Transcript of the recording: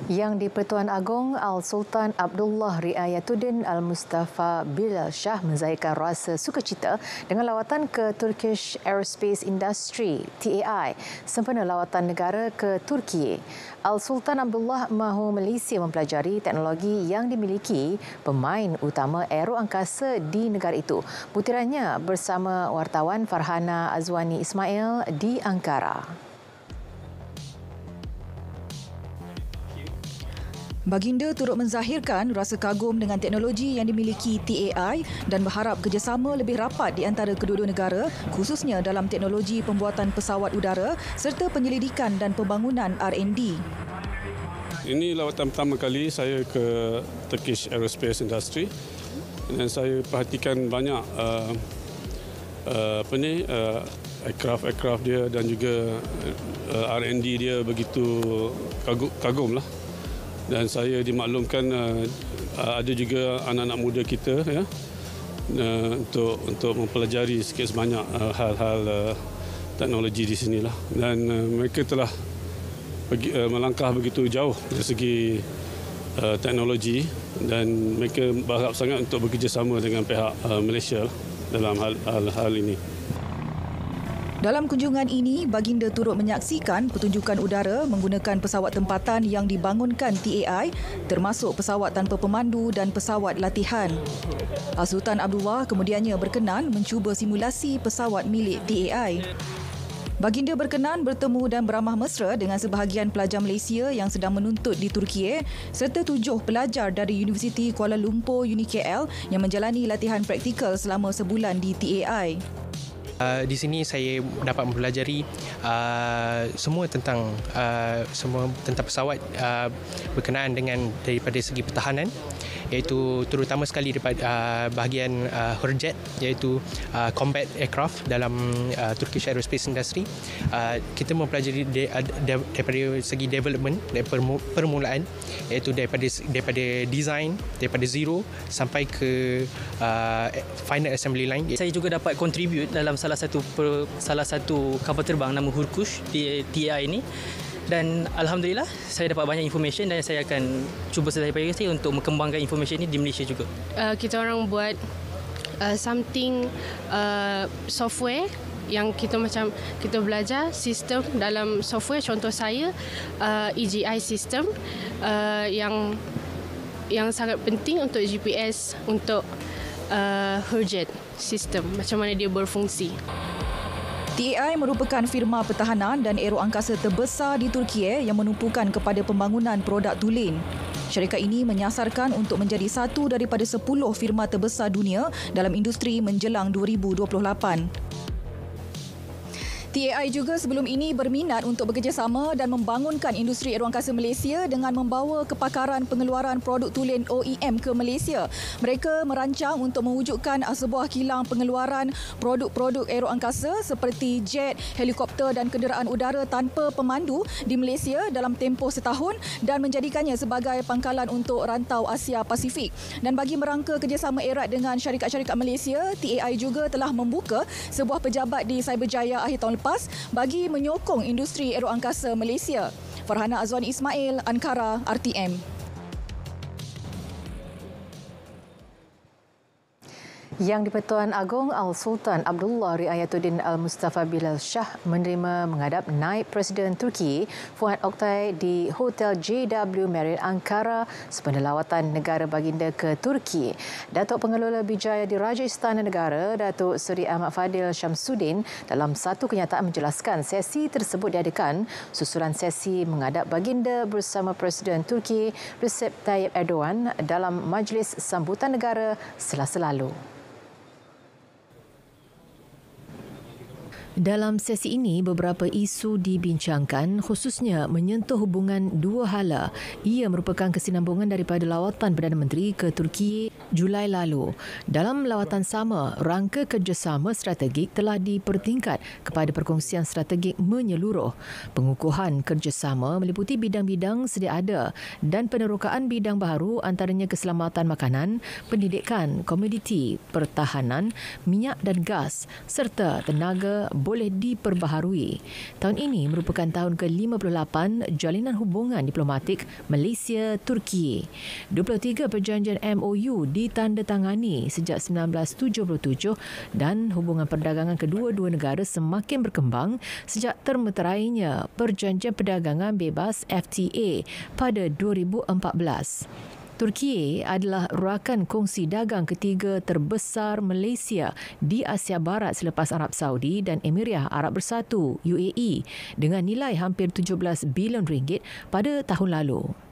Yang di-Pertuan Agong Al-Sultan Abdullah Riayatuddin Al-Mustafa Bilal Shah menzahirkan rasa sukacita dengan lawatan ke Turkish Aerospace Industry (TAI) sempena lawatan negara ke Turki. Al-Sultan Abdullah mahu Malaysia mempelajari teknologi yang dimiliki pemain utama aero angkasa di negara itu. Butirannya bersama wartawan Farhana Azwani Ismail di Ankara. Baginda turut menzahirkan rasa kagum dengan teknologi yang dimiliki TAI dan berharap kerjasama lebih rapat di antara kedua-dua negara, khususnya dalam teknologi pembuatan pesawat udara serta penyelidikan dan pembangunan R&D. Ini lawatan pertama kali saya ke Turkish Aerospace Industry dan saya perhatikan banyak aircraft dia dan juga R&D dia begitu kagum lah. Dan saya dimaklumkan ada juga anak-anak muda kita ya untuk mempelajari sikit sebanyak hal-hal teknologi di sinilah, dan mereka telah melangkah begitu jauh dari segi teknologi dan mereka berharap sangat untuk bekerjasama dengan pihak Malaysia dalam hal ini. Dalam kunjungan ini, Baginda turut menyaksikan pertunjukan udara menggunakan pesawat tempatan yang dibangunkan TAI, termasuk pesawat tanpa pemandu dan pesawat latihan. Sultan Abdullah kemudiannya berkenan mencuba simulasi pesawat milik TAI. Baginda berkenan bertemu dan beramah mesra dengan sebahagian pelajar Malaysia yang sedang menuntut di Turki serta 7 pelajar dari Universiti Kuala Lumpur UniKL yang menjalani latihan praktikal selama sebulan di TAI. Di sini saya dapat mempelajari semua tentang pesawat berkenaan dengan daripada segi pertahanan, iaitu terutama sekali daripada bahagian Hurjet, iaitu combat aircraft dalam Turkish Aerospace Industry. Kita mempelajari daripada segi development, daripada permulaan, iaitu daripada design, daripada zero sampai ke final assembly line. Saya juga dapat contribute dalam salah satu kapal terbang nama Hurkush di TAI ini, dan alhamdulillah saya dapat banyak information dan saya akan cuba sedaya saya untuk mengembangkan information ini di Malaysia juga. Kita orang buat something software yang kita belajar sistem dalam software. Contoh saya EGI system yang sangat penting untuk GPS, untuk Hurjet sistem, macam mana dia berfungsi. TAI merupakan firma pertahanan dan aero angkasa terbesar di Turki yang menumpukan kepada pembangunan produk tulen. Syarikat ini menyasarkan untuk menjadi satu daripada 10 firma terbesar dunia dalam industri menjelang 2028. TAI juga sebelum ini berminat untuk bekerjasama dan membangunkan industri aeroangkasa Malaysia dengan membawa kepakaran pengeluaran produk tulen OEM ke Malaysia. Mereka merancang untuk mewujudkan sebuah kilang pengeluaran produk-produk aeroangkasa seperti jet, helikopter dan kenderaan udara tanpa pemandu di Malaysia dalam tempoh setahun dan menjadikannya sebagai pangkalan untuk rantau Asia Pasifik. Dan bagi merangka kerjasama erat dengan syarikat-syarikat Malaysia, TAI juga telah membuka sebuah pejabat di Cyberjaya akhir tahun bagi menyokong industri aeroangkasa Malaysia. Farhana Azwani Ismail, Ankara, RTM. Yang di-Pertuan Agong Al-Sultan Abdullah Riayatuddin Al-Mustafa Bilal Shah menerima menghadap Naib Presiden Turki Fuat Oktay di Hotel JW Marriott Ankara sempena lawatan negara baginda ke Turki. Datuk Pengelola Bijaya Diraja Istana Negara, Datuk Seri Ahmad Fadil Syamsuddin, dalam satu kenyataan menjelaskan sesi tersebut diadakan susulan sesi menghadap baginda bersama Presiden Turki Recep Tayyip Erdogan dalam Majlis Sambutan Negara Selasa lalu. Dalam sesi ini, beberapa isu dibincangkan, khususnya menyentuh hubungan dua hala. Ia merupakan kesinambungan daripada lawatan Perdana Menteri ke Turki Julai lalu. Dalam lawatan sama, rangka kerjasama strategik telah dipertingkat kepada perkongsian strategik menyeluruh. Pengukuhan kerjasama meliputi bidang-bidang sedia ada dan penerokaan bidang baharu antaranya keselamatan makanan, pendidikan, komoditi, pertahanan, minyak dan gas serta tenaga boleh diperbaharui. Tahun ini merupakan tahun ke-58 jalinan hubungan diplomatik Malaysia-Turki. 23 perjanjian MOU ditandatangani sejak 1977 dan hubungan perdagangan kedua-dua negara semakin berkembang sejak termeterainya Perjanjian Perdagangan Bebas FTA pada 2014. Turki adalah rakan kongsi dagang ketiga terbesar Malaysia di Asia Barat selepas Arab Saudi dan Emirat Arab Bersatu UAE dengan nilai hampir 17 bilion ringgit pada tahun lalu.